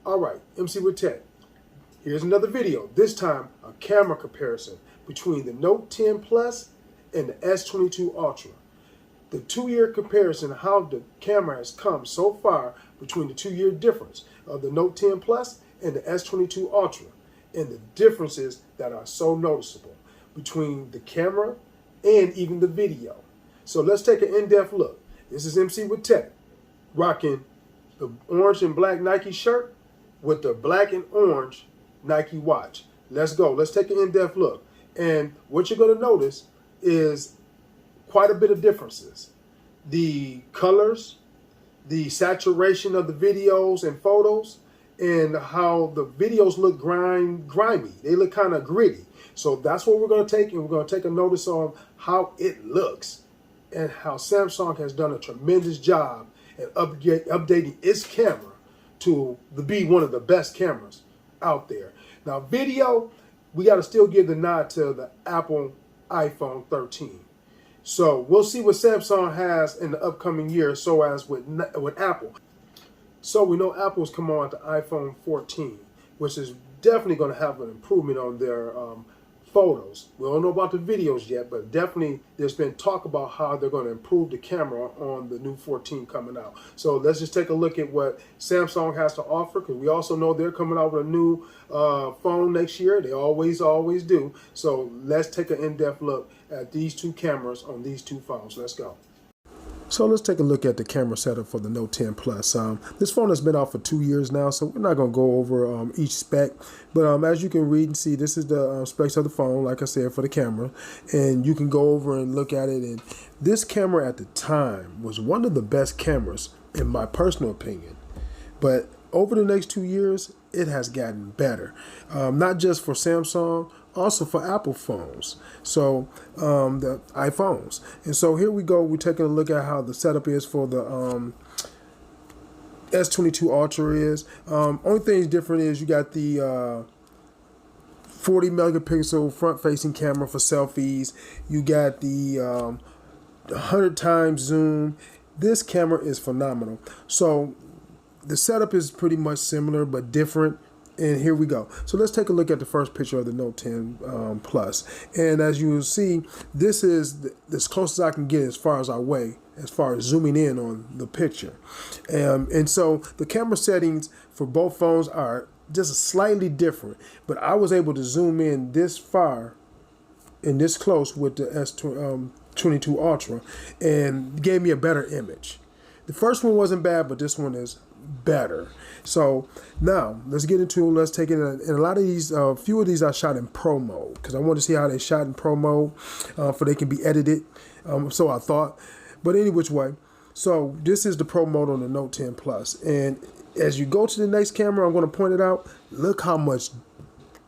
All right, MC with Tech. Here's another video, this time a camera comparison between the Note 10 Plus and the S22 Ultra. The 2-year comparison, how the camera has come so far between the 2-year difference of the Note 10 Plus and the S22 Ultra, and the differences that are so noticeable between the camera and even the video. So let's take an in-depth look. This is MC with Tech, rocking the orange and black Nike shirt with the black and orange Nike watch. Let's go. Let's take an in-depth look. And what you're going to notice is quite a bit of differences. The colors, the saturation of the videos and photos, and how the videos look grimy. They look kind of gritty. So that's what we're going to take, and we're going to take a notice on how it looks and how Samsung has done a tremendous job at updating its camera to be one of the best cameras out there. Now, video, we got to still give the nod to the Apple iPhone 13. So we'll see what Samsung has in the upcoming year, so as with Apple. So we know Apple's come on to iPhone 14, which is definitely going to have an improvement on their photos. We don't know about the videos yet, but definitely there's been talk about how they're going to improve the camera on the new 14 coming out. So let's just take a look at what Samsung has to offer, because we also know they're coming out with a new phone next year. They always do. So let's take an in-depth look at these two cameras on these two phones. Let's go. So let's take a look at the camera setup for the Note 10 Plus. This phone has been out for 2 years now, so we're not going to go over each spec. But as you can read and see, this is the specs of the phone, like I said, for the camera. And you can go over and look at it. And this camera at the time was one of the best cameras, in my personal opinion. But over the next 2 years, it has gotten better. Not just for Samsung, also for Apple phones, so the iPhones. And so here we go, we're taking a look at how the setup is for the S22 Ultra is. Only thing different is you got the 40 megapixel front-facing camera for selfies. You got the 100 times zoom. This camera is phenomenal. So the setup is pretty much similar but different. And here we go. So let's take a look at the first picture of the Note 10 Plus. And as you will see, this is as close as I can get as far as zooming in on the picture. And so the camera settings for both phones are just slightly different. But I was able to zoom in this far and this close with the S22 Ultra and gave me a better image. The first one wasn't bad, but this one is better. So now let's get into it. Let's take it. And a lot of these, few of these I shot in Pro mode because I want to see how they shot in Pro mode for they can be edited. So I thought, but any which way. So this is the Pro mode on the Note 10 Plus. And as you go to the next camera, I'm going to point it out. Look how much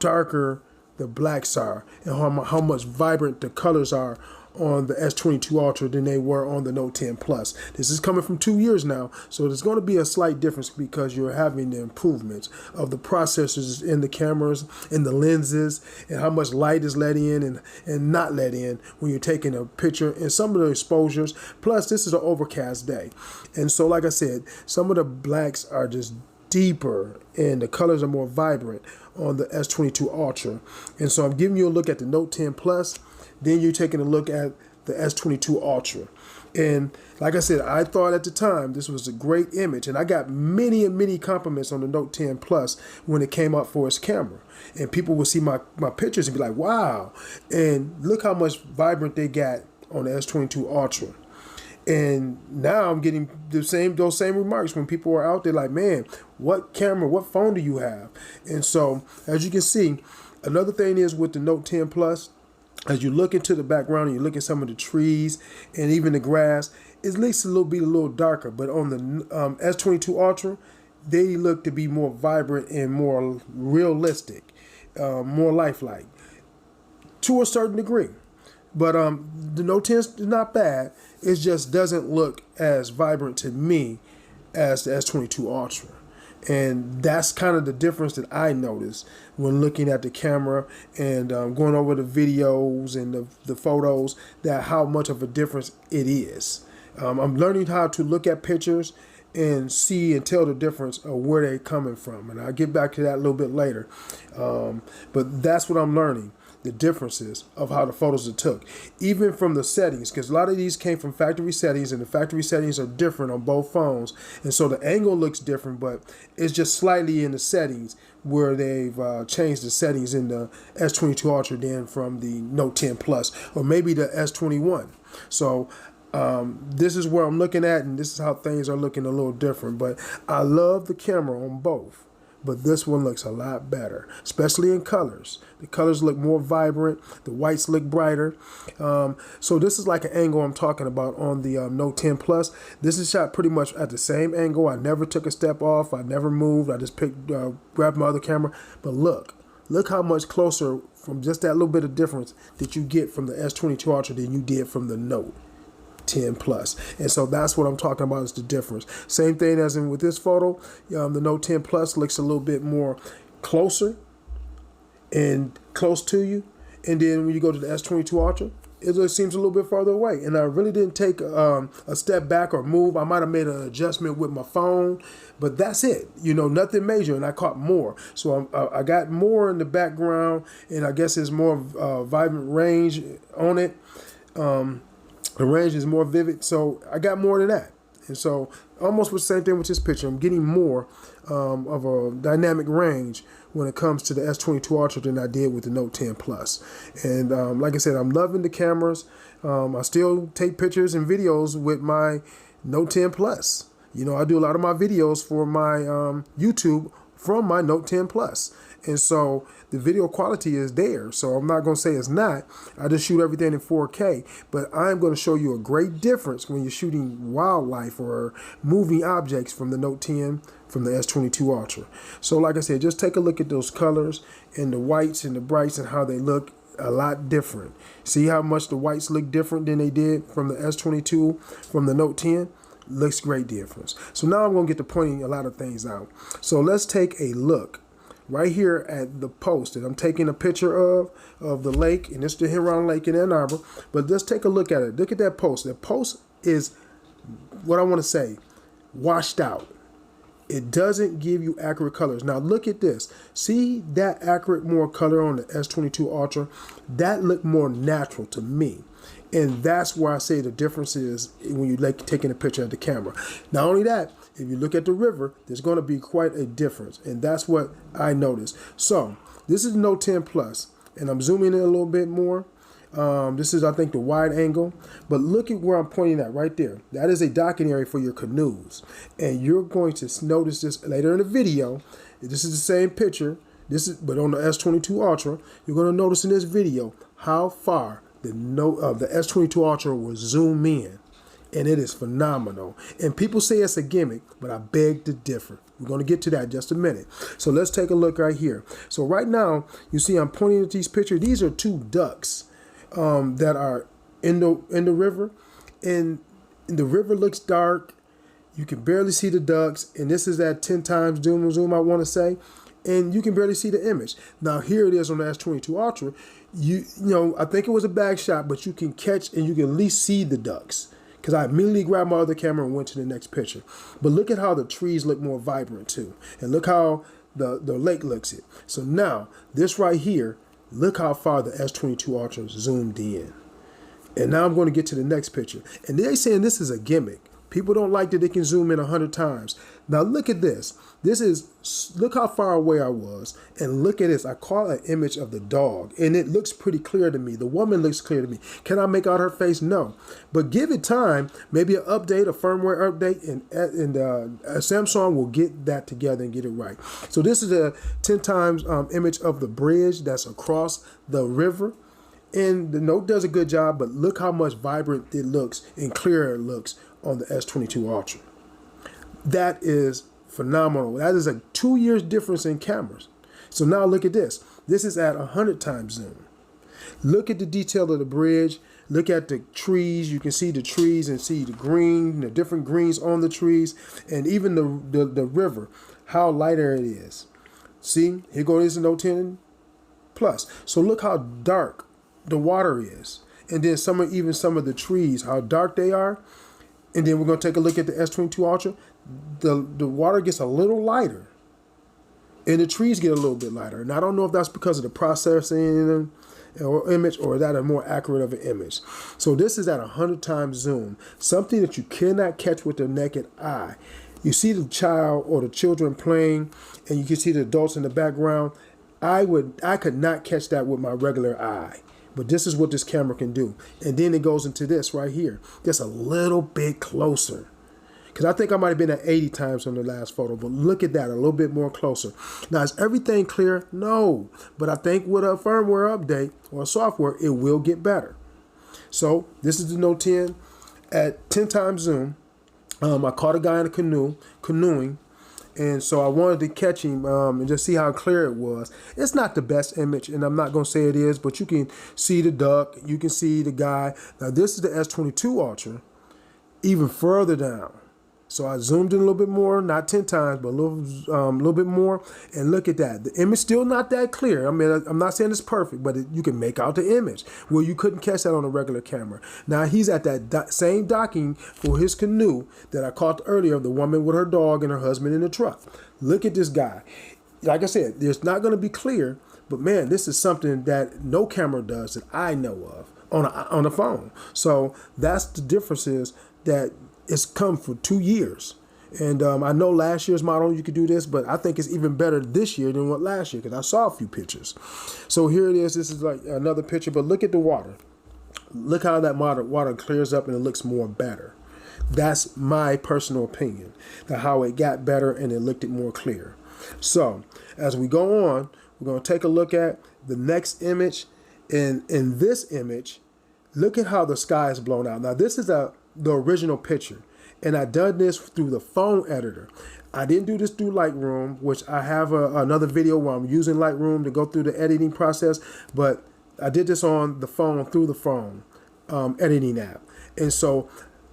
darker the blacks are and how much vibrant the colors are on the S22 Ultra than they were on the Note 10 Plus. This is coming from 2 years now, so there's going to be a slight difference because you're having the improvements of the processors in the cameras, in the lenses, and how much light is let in and not let in when you're taking a picture, and some of the exposures. Plus, this is an overcast day. And so, like I said, some of the blacks are just deeper and the colors are more vibrant on the S22 Ultra. And so I'm giving you a look at the Note 10 Plus. Then you're taking a look at the S22 Ultra. And like I said, I thought at the time this was a great image. And I got many and many compliments on the Note 10 Plus when it came out for its camera. And people would see my pictures and be like, wow. And look how much vibrant they got on the S22 Ultra. And now I'm getting those same remarks when people are out there like, man, what camera, what phone do you have? And so, as you can see, another thing is with the Note 10 Plus, as you look into the background and you look at some of the trees and even the grass, it looks a little darker. But on the S22 Ultra, they look to be more vibrant and more realistic, more lifelike to a certain degree. But the Note 10 is not bad. It just doesn't look as vibrant to me as the S22 Ultra. And that's kind of the difference that I noticed when looking at the camera and going over the videos and the photos, that how much of a difference it is. I'm learning how to look at pictures and see and tell the difference of where they're coming from. And I'll get back to that a little bit later. But that's what I'm learning, the differences of how the photos are took, even from the settings, because a lot of these came from factory settings, and the factory settings are different on both phones, and so the angle looks different, but it's just slightly in the settings where they've changed the settings in the S22 Ultra than from the Note 10 Plus, or maybe the S21. So this is where I'm looking at, and this is how things are looking a little different. But I love the camera on both, but this one looks a lot better, especially in colors. The colors look more vibrant, the whites look brighter. So this is like an angle I'm talking about on the Note 10 Plus. This is shot pretty much at the same angle. I never took a step off, I never moved, I just grabbed my other camera. But look how much closer from just that little bit of difference that you get from the S22 Ultra than you did from the Note 10 Plus. And so that's what I'm talking about, is the difference. Same thing as in with this photo, the Note 10 Plus looks a little bit more closer and close to you. And then when you go to the S22 Ultra, it just seems a little bit farther away. And I really didn't take a step back or move. I might have made an adjustment with my phone, but that's it. You know, nothing major, and I caught more. So I got more in the background, and I guess there's more vibrant range on it. The range is more vivid, so I got more than that. And so almost the same thing with this picture. I'm getting more of a dynamic range when it comes to the S22 Ultra than I did with the Note 10 Plus. And like I said, I'm loving the cameras. I still take pictures and videos with my Note 10 Plus. You know, I do a lot of my videos for my YouTube from my Note 10 Plus. And so the video quality is there. So I'm not going to say it's not. I just shoot everything in 4K. But I'm going to show you a great difference when you're shooting wildlife or moving objects from the Note 10 from the S22 Ultra. So like I said, just take a look at those colors and the whites and the brights and how they look a lot different. See how much the whites look different than they did from the S22 from the Note 10? Looks great difference. So now I'm going to get to pointing a lot of things out. So let's take a look right here at the post that I'm taking a picture of the lake, and it's the Huron Lake in Ann Arbor. But let's take a look at it. Look at that post. That post is, what I want to say, washed out. It doesn't give you accurate colors. Now look at this. See that accurate more color on the S22 Ultra? That looked more natural to me. And that's where I say the difference is when you're taking a picture of the camera. Not only that, if you look at the river, there's going to be quite a difference. And that's what I noticed. So this is Note 10 Plus, and I'm zooming in a little bit more. This is, I think, the wide angle. But look at where I'm pointing at right there. That is a docking area for your canoes. And you're going to notice this later in the video. This is the same picture, but on the S22 Ultra. You're going to notice in this video how far the S22 Ultra will zoom in, and it is phenomenal. And people say it's a gimmick, but I beg to differ. We're going to get to that in just a minute. So let's take a look right here. So right now, you see I'm pointing at these pictures. These are two ducks that are in the river, and the river looks dark. You can barely see the ducks, and this is at 10 times zoom I want to say, and you can barely see the image. Now here it is on the S22 Ultra. You know, I think it was a bag shot, but you can catch and you can at least see the ducks, because I immediately grabbed my other camera and went to the next picture. But look at how the trees look more vibrant too, and look how the lake looks it. So now this right here, look how far the S22 Ultra zoomed in. And now I'm going to get to the next picture, and they're saying this is a gimmick. People don't like that they can zoom in 100 times. Now look at this. Look how far away I was. And look at this. I caught an image of the dog, and it looks pretty clear to me. The woman looks clear to me. Can I make out her face? No. But give it time. Maybe an update, a firmware update, and Samsung will get that together and get it right. So this is a 10 times image of the bridge that's across the river. And the Note does a good job, but look how much vibrant it looks and clearer it looks on the S22 Ultra. That is phenomenal. That is a 2 years difference in cameras. So now look at this. This is at 100 times zoom. Look at the detail of the bridge. Look at the trees. You can see the trees and see the green, the different greens on the trees, and even the river, how lighter it is. See, here goes the Note 10 Plus. So look how dark the water is. And then even some of the trees, how dark they are. And then we're going to take a look at the S22 Ultra. the water gets a little lighter, and the trees get a little bit lighter. And I don't know if that's because of the processing or image, or that a more accurate of an image. So this is at 100 times zoom, something that you cannot catch with the naked eye. You see the child or the children playing, and you can see the adults in the background. I could not catch that with my regular eye. But this is what this camera can do. And then it goes into this right here, just a little bit closer. Because I think I might have been at 80 times on the last photo, but look at that, a little bit more closer. Now, is everything clear? No. But I think with a firmware update or software, it will get better. So this is the Note 10 at 10 times zoom. I caught a guy in a canoeing. And so I wanted to catch him and just see how clear it was. It's not the best image, and I'm not going to say it is, but you can see the duck. You can see the guy. Now, this is the S22 Ultra, even further down. So I zoomed in a little bit more, not 10 times, but a little bit more. And look at that. The image still not that clear. I mean, I'm not saying it's perfect, but you can make out the image where you couldn't catch that on a regular camera. Now, he's at that same docking for his canoe that I caught earlier, the woman with her dog and her husband in the truck. Look at this guy. Like I said, it's not going to be clear, but man, this is something that no camera does that I know of on a phone. So that's the difference, is that it's come for 2 years. And I know last year's model you could do this, but I think it's even better this year than what last year, because I saw a few pictures. So here it is. This is like another picture, but look at the water. Look how that water clears up and it looks more better. That's my personal opinion, that how it got better and it looked more clear. So as we go on, we're going to take a look at the next image. In this image, look at how the sky is blown out. Now, this is the original picture, and I done this through the phone editor. I didn't do this through Lightroom, which I have another video where I'm using Lightroom to go through the editing process, but I did this on the phone through the phone editing app. And so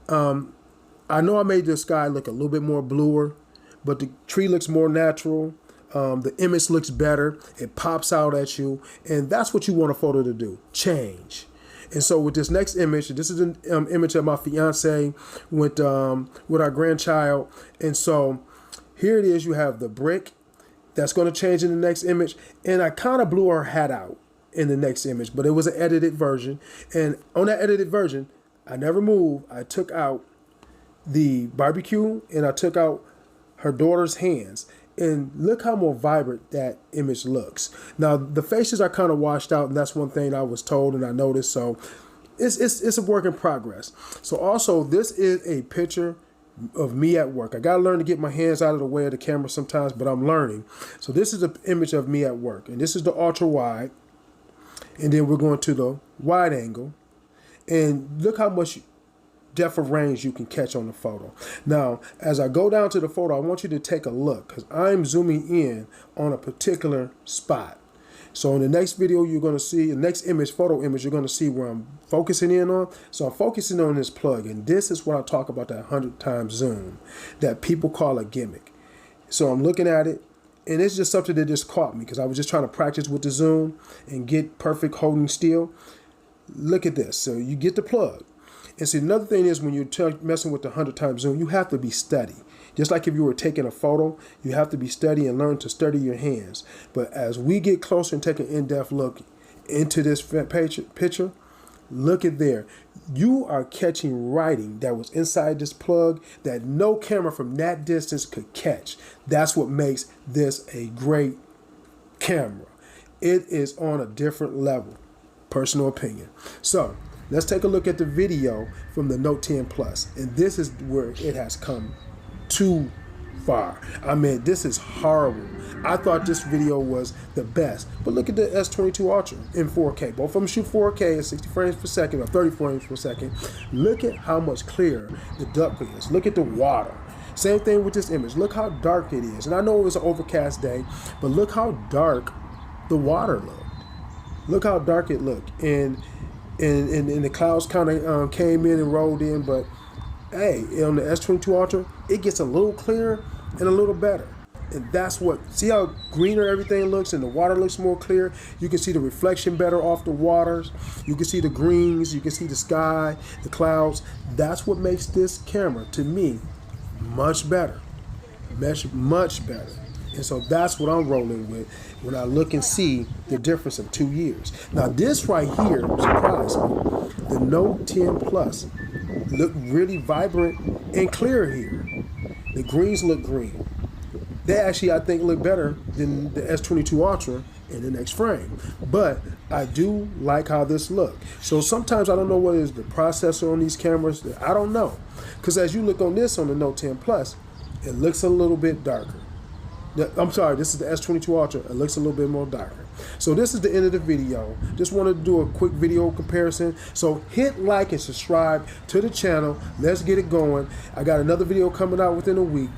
I know I made the sky look a little bit more bluer, but the tree looks more natural. The image looks better. It pops out at you, and that's what you want a photo to do, change. And so with this next image, this is an image of my fiance with our grandchild. And so here it is. You have the brick that's going to change in the next image. And I kind of blew her hat out in the next image, but it was an edited version. And on that edited version, I never moved. I took out the barbecue and I took out her daughter's hands. And look how more vibrant that image looks. Now, the faces are kind of washed out, and that's one thing I was told and I noticed. So it's a work in progress. So also, this is a picture of me at work. I got to learn to get my hands out of the way of the camera sometimes, but I'm learning. So this is an image of me at work, and this is the ultra wide. And then we're going to the wide angle. And look how much depth of range you can catch on the photo. Now, as I go down to the photo, I want you to take a look, because I'm zooming in on a particular spot. So in the next video, you're going to see, the next image, photo image, you're going to see where I'm focusing in on. So I'm focusing on this plug, and this is what I talk about, that 100 times zoom that people call a gimmick. So I'm looking at it, and it's just something that just caught me, because I was just trying to practice with the zoom and get perfect holding still. Look at this. So you get the plug. And see, another thing is when you're messing with the 100 times zoom, you have to be steady. Just like if you were taking a photo, you have to be steady and learn to steady your hands. But as we get closer and take an in-depth look into this picture, look at there. You are catching writing that was inside this plug that no camera from that distance could catch. That's what makes this a great camera. It is on a different level. Personal opinion. So let's take a look at the video from the Note 10 Plus. And this is where it has come too far. I mean, this is horrible. I thought this video was the best. But look at the S22 Ultra in 4K. Both of them shoot 4K at 60 frames per second or 30 frames per second. Look at how much clearer the duck is. Look at the water. Same thing with this image. Look how dark it is. And I know it was an overcast day, but look how dark the water looked. Look how dark it looked. And the clouds kind of came in and rolled in, but hey, on the S22 Ultra, it gets a little clearer and a little better. And that's what, see how greener everything looks and the water looks more clear? You can see the reflection better off the waters. You can see the greens, you can see the sky, the clouds. That's what makes this camera, to me, much better. mesh much better. And so that's what I'm rolling with when I look and see the difference in 2 years. Now this right here surprised me. The Note 10 Plus look really vibrant and clear here. The greens look green. They actually, I think, look better than the S22 Ultra in the next frame. But I do like how this look. So sometimes I don't know what is the processor on these cameras. I don't know. Because as you look on this on the Note 10 Plus, it looks a little bit darker. I'm sorry, this is the S22 Ultra. It looks a little bit more darker. So this is the end of the video. Just wanted to do a quick video comparison. So hit like and subscribe to the channel. Let's get it going. I got another video coming out within a week.